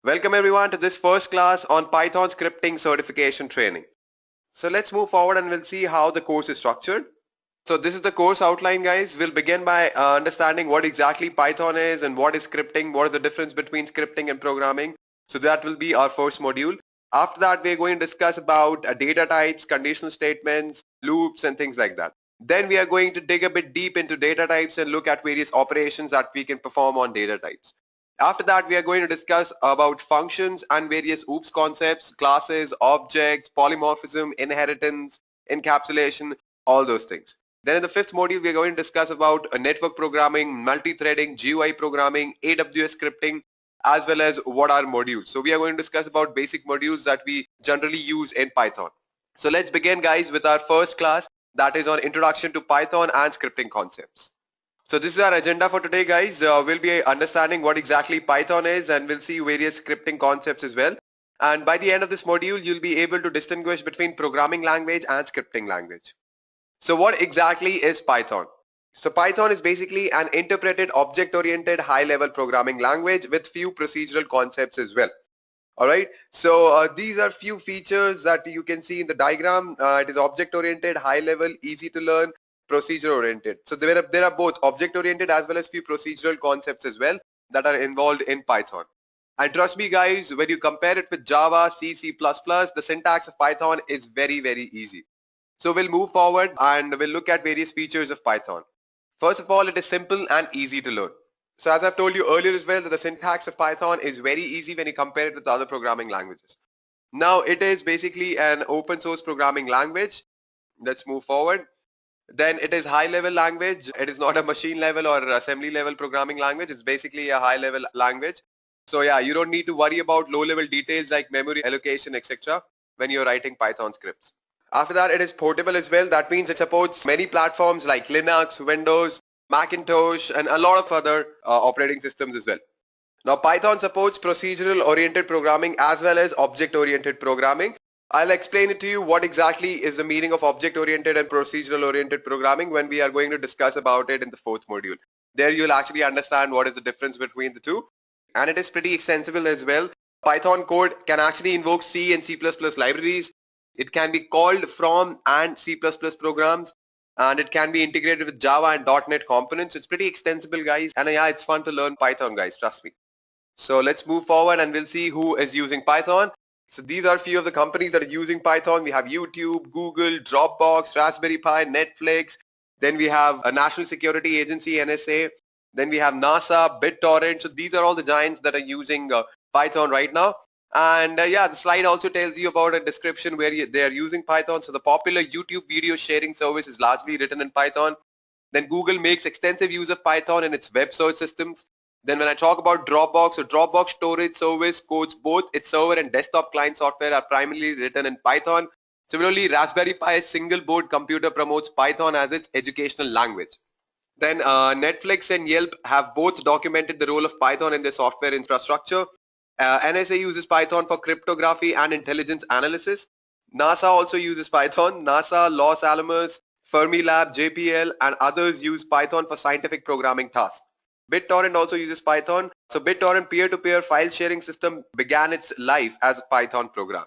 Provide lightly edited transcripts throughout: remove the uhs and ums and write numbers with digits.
Welcome everyone to this first class on Python scripting certification training. So let's move forward and we'll see how the course is structured. So this is the course outline, guys. We'll begin by understanding what exactly Python is and what is scripting, what is the difference between scripting and programming. So that will be our first module. After that, we're going to discuss about data types, conditional statements, loops and things like that. Then we are going to dig a bit deep into data types and look at various operations that we can perform on data types. After that, we are going to discuss about functions and various OOPS concepts, classes, objects, polymorphism, inheritance, encapsulation, all those things. Then in the fifth module, we are going to discuss about network programming, multi-threading, GUI programming, AWS scripting, as well as what are modules. So we are going to discuss about basic modules that we generally use in Python. So let's begin, guys, with our first class, that is on Introduction to Python and Scripting Concepts. So this is our agenda for today, guys. We'll be understanding what exactly Python is, and we'll see various scripting concepts as well. And by the end of this module, you'll be able to distinguish between programming language and scripting language. So what exactly is Python? So Python is basically an interpreted object-oriented high-level programming language with few procedural concepts as well. Alright, so these are few features that you can see in the diagram. It is object-oriented, high-level, easy to learn, procedure-oriented. So there are both object-oriented as well as few procedural concepts as well that are involved in Python. And trust me, guys, when you compare it with Java, C, C++, the syntax of Python is very, very easy. So we'll move forward and we'll look at various features of Python. First of all, it is simple and easy to learn. So as I've told you earlier as well, that the syntax of Python is very easy when you compare it with other programming languages. Now it is basically an open source programming language. Let's move forward. Then it is high level language. It is not a machine level or assembly level programming language. It's basically a high level language. So yeah, you don't need to worry about low level details like memory allocation, etc. when you're writing Python scripts. After that, it is portable as well. That means it supports many platforms like Linux, Windows, Macintosh, and a lot of other operating systems as well. Now Python supports procedural oriented programming as well as object oriented programming. I'll explain it to you what exactly is the meaning of object oriented and procedural oriented programming when we are going to discuss about it in the fourth module. There you'll actually understand what is the difference between the two. And it is pretty extensible as well. Python code can actually invoke C and C++ libraries. It can be called from and C++ programs, and it can be integrated with Java and .NET components. It's pretty extensible, guys, and yeah, it's fun to learn Python, guys, trust me. So let's move forward and we'll see who is using Python. So these are a few of the companies that are using Python. We have YouTube, Google, Dropbox, Raspberry Pi, Netflix. Then we have a National Security Agency, NSA. Then we have NASA, BitTorrent. So these are all the giants that are using Python right now. And yeah, the slide also tells you about a description where they are using Python. So the popular YouTube video sharing service is largely written in Python. Then Google makes extensive use of Python in its web search systems. Then when I talk about Dropbox, so Dropbox storage service codes both its server and desktop client software are primarily written in Python. Similarly, Raspberry Pi's single board computer promotes Python as its educational language. Then Netflix and Yelp have both documented the role of Python in their software infrastructure. NSA uses Python for cryptography and intelligence analysis. NASA also uses Python. NASA, Los Alamos, Fermilab, JPL, and others use Python for scientific programming tasks. BitTorrent also uses Python. So BitTorrent peer-to-peer file sharing system began its life as a Python program.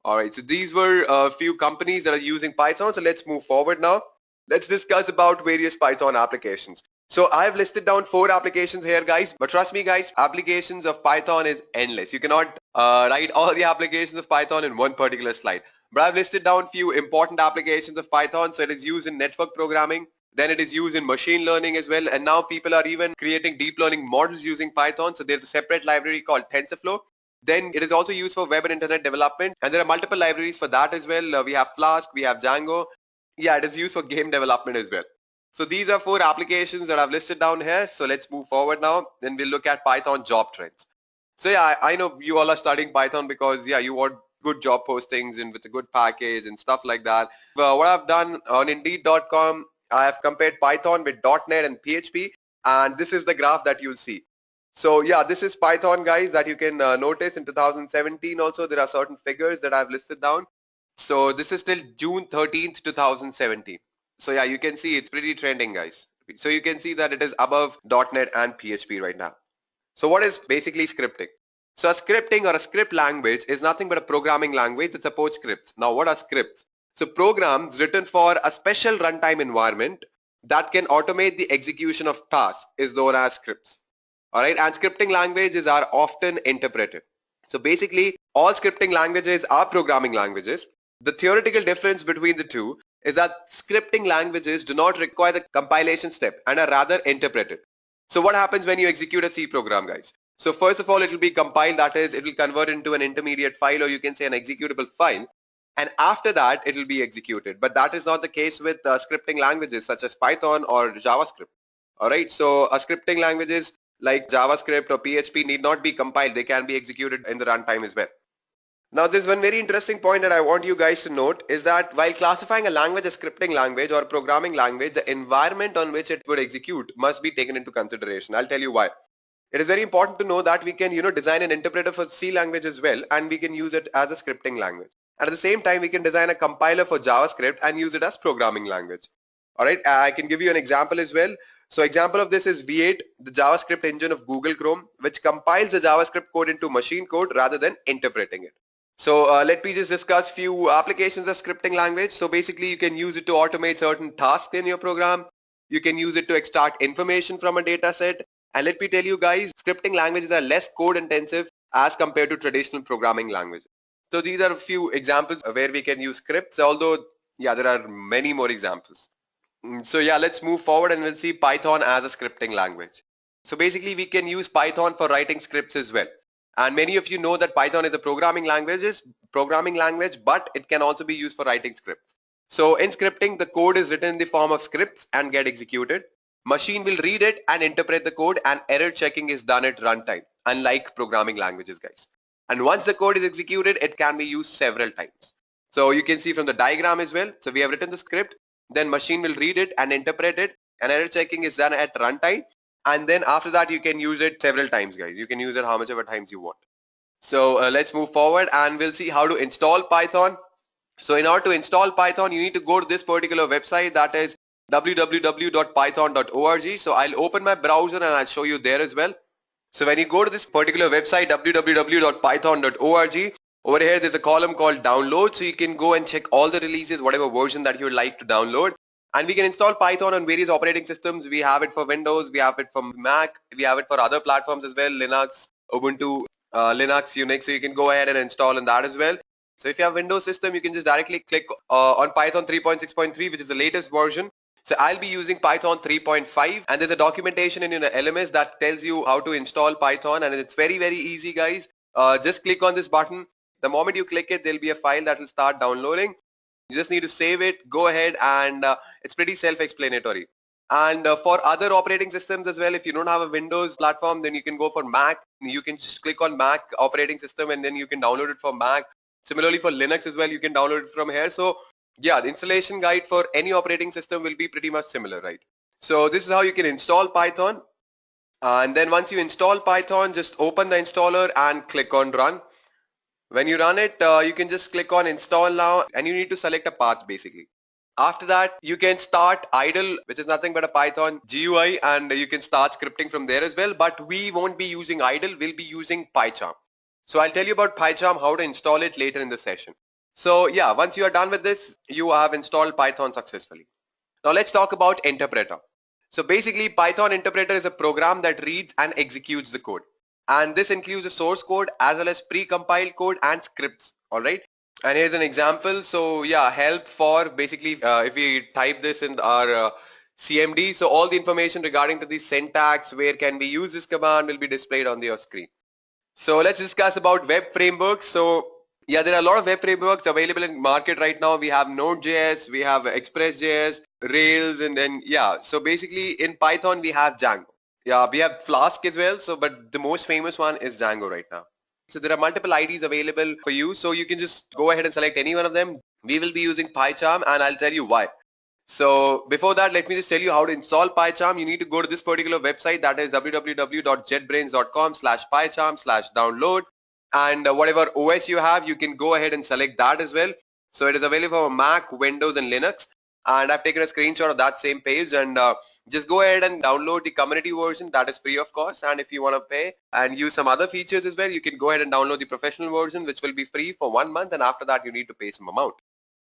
Alright, so these were a few companies that are using Python. So let's move forward now. Let's discuss about various Python applications. So I've listed down 4 applications here, guys, but trust me, guys, applications of Python is endless. You cannot write all the applications of Python in one particular slide. But I've listed down few important applications of Python. So it is used in network programming. Then it is used in machine learning as well. And now people are even creating deep learning models using Python. So there's a separate library called TensorFlow. Then it is also used for web and internet development. And there are multiple libraries for that as well. We have Flask, we have Django. Yeah, it is used for game development as well. So these are 4 applications that I've listed down here. So let's move forward now. Then we'll look at Python job trends. So yeah, I know you all are studying Python because yeah, you want good job postings and with a good package and stuff like that. What I've done on Indeed.com, I have compared Python with .NET and PHP, and this is the graph that you'll see. So yeah, this is Python, guys, that you can notice in 2017 also there are certain figures that I've listed down. So this is till June 13th, 2017. So yeah, you can see it's pretty trending, guys. So you can see that it is above .NET and PHP right now. So what is basically scripting? So a scripting or a script language is nothing but a programming language that supports scripts. Now what are scripts? So programs written for a special runtime environment that can automate the execution of tasks is known as scripts. Alright, and scripting languages are often interpreted. So basically all scripting languages are programming languages. The theoretical difference between the two is that scripting languages do not require the compilation step and are rather interpreted. So what happens when you execute a C program, guys? So first of all, it will be compiled, that is, it will convert into an intermediate file, or you can say an executable file. And after that, it will be executed. But that is not the case with scripting languages such as Python or JavaScript. All right, so scripting languages like JavaScript or PHP need not be compiled. They can be executed in the runtime as well. Now there's one very interesting point that I want you guys to note is that while classifying a language as scripting language or programming language, the environment on which it would execute must be taken into consideration. I'll tell you why. It is very important to know that we can, design an interpreter for C language as well, and we can use it as a scripting language. And at the same time, we can design a compiler for JavaScript and use it as programming language. All right, I can give you an example as well. So example of this is V8, the JavaScript engine of Google Chrome, which compiles the JavaScript code into machine code rather than interpreting it. So let me just discuss few applications of scripting language. So basically you can use it to automate certain tasks in your program. You can use it to extract information from a data set. And let me tell you guys, scripting languages are less code intensive as compared to traditional programming languages. So these are a few examples where we can use scripts, although yeah, there are many more examples. So yeah, let's move forward and we'll see Python as a scripting language. So basically we can use Python for writing scripts as well. And many of you know that Python is a programming language, but it can also be used for writing scripts. So in scripting, the code is written in the form of scripts and get executed. Machine will read it and interpret the code, and error checking is done at runtime, unlike programming languages, guys. And once the code is executed, it can be used several times. So you can see from the diagram as well. So we have written the script, then machine will read it and interpret it, and error checking is done at runtime. And then after that you can use it several times, guys. You can use it how much ever times you want. So let's move forward and we'll see how to install Python. So in order to install Python, you need to go to this particular website, that is www.python.org. So I'll open my browser and I'll show you there as well. So when you go to this particular website, www.python.org, over here there's a column called download. So you can go and check all the releases, whatever version that you would like to download. And we can install Python on various operating systems. We have it for Windows, we have it for Mac, we have it for other platforms as well, Linux, Ubuntu, Linux, Unix. So you can go ahead and install on that as well. So if you have Windows system, you can just directly click on Python 3.6.3, which is the latest version. So I'll be using Python 3.5, and there's a documentation in your LMS that tells you how to install Python, and it's very, very easy, guys. Just click on this button. The moment you click it, there'll be a file that will start downloading. You just need to save it, go ahead, and it's pretty self-explanatory. And for other operating systems as well, if you don't have a Windows platform, then you can go for Mac. You can just click on Mac operating system and then you can download it for Mac. Similarly for Linux as well, you can download it from here. So yeah, the installation guide for any operating system will be pretty much similar, right? So this is how you can install Python. And then once you install Python, just open the installer and click on run. When you run it, you can just click on install now, and you need to select a path basically. After that, you can start idle, which is nothing but a Python GUI, and you can start scripting from there as well. But we won't be using idle, we'll be using PyCharm. So I'll tell you about PyCharm, how to install it later in the session. So yeah, once you are done with this, you have installed Python successfully. Now let's talk about interpreter. So basically Python interpreter is a program that reads and executes the code. And this includes the source code as well as pre-compiled code and scripts. All right. And here's an example. So yeah, help for basically if we type this in our CMD, so all the information regarding to the syntax, where can we use this command, will be displayed on your screen. So let's discuss about web frameworks. So yeah, there are a lot of web frameworks available in market right now. We have Node.js, we have Express.js, Rails, and then yeah. So basically in Python we have Django. Yeah, we have Flask as well. So but the most famous one is Django right now. So there are multiple IDs available for you. So you can just go ahead and select any one of them. We will be using PyCharm and I'll tell you why. So before that, let me just tell you how to install PyCharm. You need to go to this particular website, that is www.jetbrains.com/pycharm/download. And whatever OS you have, you can go ahead and select that as well. So it is available for Mac, Windows and Linux. and I've taken a screenshot of that same page, and just go ahead and download the community version. That is free of cost, and if you want to pay and use some other features as well, you can go ahead and download the professional version, which will be free for 1 month, and after that you need to pay some amount.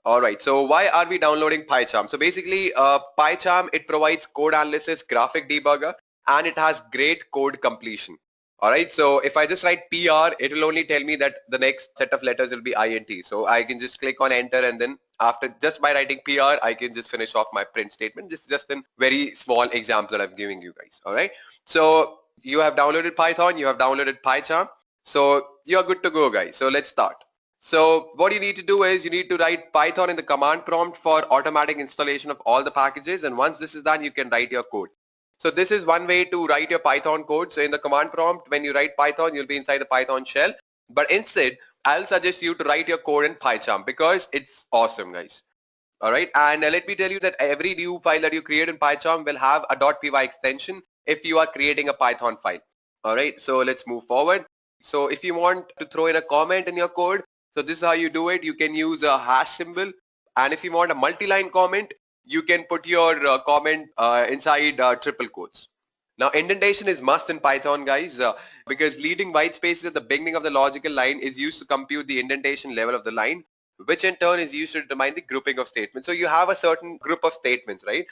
Alright, so why are we downloading PyCharm? So basically PyCharm, it provides code analysis, graphic debugger, and it has great code completion. Alright, so if I just write PR, it will only tell me that the next set of letters will be INT. So I can just click on enter, and then after just by writing PR, I can just finish off my print statement. This is just a very small example that I'm giving you guys. Alright, so you have downloaded Python, you have downloaded PyCharm, so you're good to go guys. So let's start. So what you need to do is you need to write Python in the command prompt for automatic installation of all the packages, and once this is done, you can write your code. So this is one way to write your Python code. So in the command prompt, when you write Python, you'll be inside the Python shell. But instead, I'll suggest you to write your code in PyCharm because it's awesome, guys. All right, and let me tell you that every new file that you create in PyCharm will have a .py extension if you are creating a Python file. All right, so let's move forward. So if you want to throw in a comment in your code, so this is how you do it. You can use a hash symbol, and if you want a multi-line comment, you can put your comment inside triple quotes. Now indentation is must in Python, guys, because leaving white spaces at the beginning of the logical line is used to compute the indentation level of the line, which in turn is used to determine the grouping of statements. So you have a certain group of statements, right?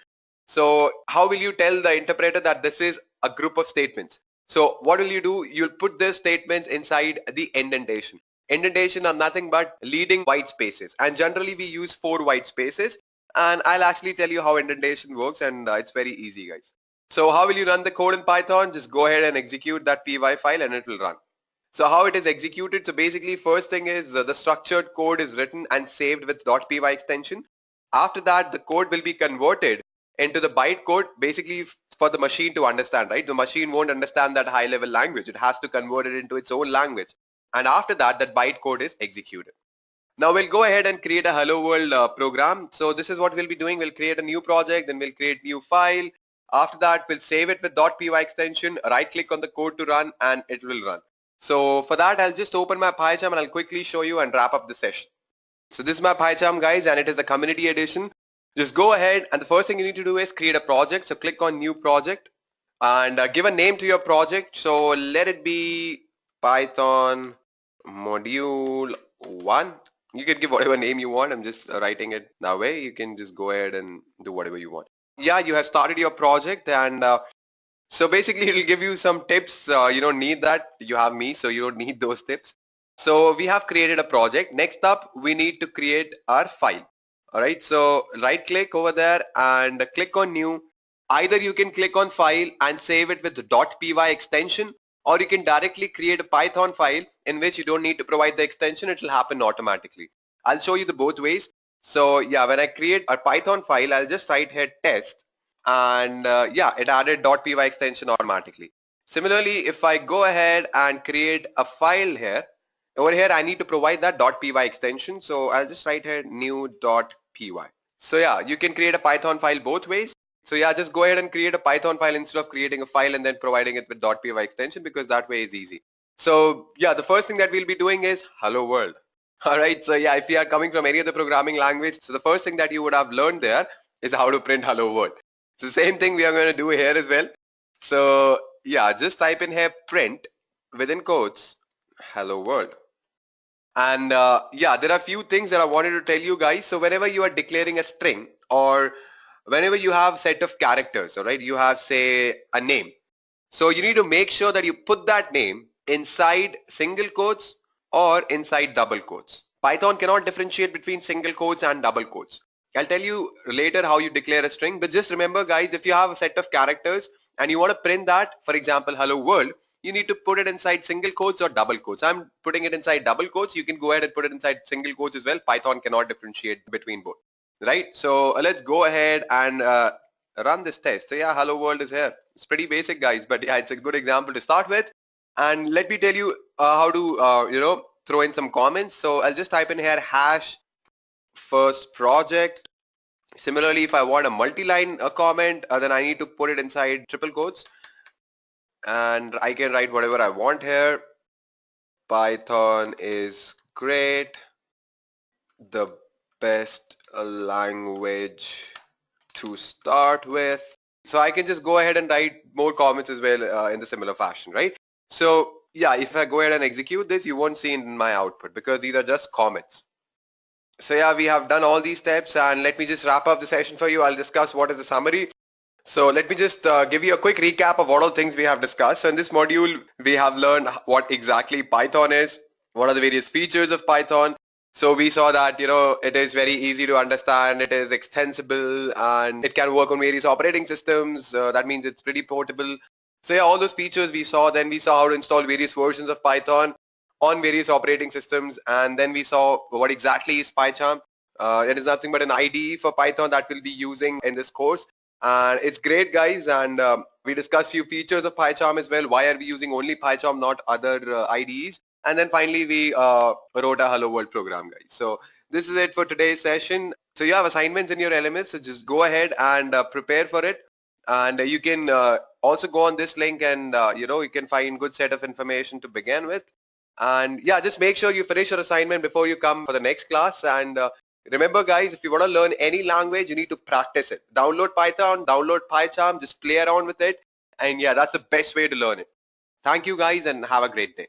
So how will you tell the interpreter that this is a group of statements? So what will you do? You'll put the statements inside the indentation. Indentation are nothing but leading white spaces, and generally we use 4 white spaces, and I'll actually tell you how indentation works, and it's very easy, guys. So how will you run the code in Python? Just go ahead and execute that py file and it will run. So how it is executed? So basically first thing is the structured code is written and saved with .py extension. After that, the code will be converted into the bytecode, basically for the machine to understand, right? The machine won't understand that high level language. It has to convert it into its own language. And after that, that bytecode is executed. Now we'll go ahead and create a hello world program. So this is what we'll be doing. We'll create a new project, then we'll create new file. After that, we'll save it with .py extension, right click on the code to run, and it will run. So for that, I'll just open my PyCharm and I'll quickly show you and wrap up the session. So this is my PyCharm, guys, and it is a community edition. Just go ahead, and the first thing you need to do is create a project. So click on new project and give a name to your project. So let it be Python module 1. You can give whatever name you want. I'm just writing it that way. You can just go ahead and do whatever you want. Yeah, you have started your project, and so basically it'll give you some tips. You don't need that. You have me, so you don't need those tips. So we have created a project. Next up, we need to create our file. All right, so right click over there and click on new. Either you can click on file and save it with the .py extension, or you can directly create a Python file in which you don't need to provide the extension. It will happen automatically. I'll show you the both ways. So yeah, when I create a Python file, I'll just write here test, and yeah, it added .py extension automatically. Similarly, if I go ahead and create a file here, over here I need to provide that .py extension. So I'll just write here new .py. So yeah, you can create a Python file both ways. So yeah, just go ahead and create a Python file instead of creating a file and then providing it with .py extension, because that way is easy. So yeah, the first thing that we'll be doing is hello world. Alright, so yeah, if you are coming from any other programming language, so the first thing that you would have learned there is how to print hello world. So the same thing we are going to do here as well. So yeah, just type in here print within quotes hello world. And yeah, there are a few things that I wanted to tell you guys. So whenever you are declaring a string, or whenever you have a set of characters, all right, you have say a name. So you need to make sure that you put that name inside single quotes or inside double quotes. Python cannot differentiate between single quotes and double quotes. I'll tell you later how you declare a string, but just remember guys, if you have a set of characters and you want to print that, for example, hello world, you need to put it inside single quotes or double quotes. I'm putting it inside double quotes. You can go ahead and put it inside single quotes as well. Python cannot differentiate between both, right? So let's go ahead and run this test. So yeah, hello world is here. It's pretty basic guys, but yeah, it's a good example to start with. And let me tell you how to throw in some comments. So I'll just type in here hash first project. Similarly, if I want a multi-line comment, then I need to put it inside triple quotes, and I can write whatever I want here. Python is great. The best language to start with. So I can just go ahead and write more comments as well in the similar fashion, right? So yeah, if I go ahead and execute this, you won't see in my output because these are just comments. So yeah, we have done all these steps, and let me just wrap up the session for you. I'll discuss what is the summary. So let me just give you a quick recap of what all things we have discussed. So in this module, we have learned what exactly Python is, what are the various features of Python. So we saw that, it is very easy to understand, it is extensible, and it can work on various operating systems. That means it's pretty portable. So yeah, all those features we saw. Then we saw how to install various versions of Python on various operating systems. And then we saw what exactly is PyCharm. It is nothing but an IDE for Python that we'll be using in this course. And it's great, guys. And we discussed few features of PyCharm as well. Why are we using only PyCharm, not other IDEs? And then finally, we wrote a Hello World program, guys. So this is it for today's session. So you have assignments in your LMS, so just go ahead and prepare for it. And you can also go on this link and, you can find good set of information to begin with. And yeah, just make sure you finish your assignment before you come for the next class. And remember, guys, if you want to learn any language, you need to practice it. Download Python, download PyCharm, just play around with it. And yeah, that's the best way to learn it. Thank you, guys, and have a great day.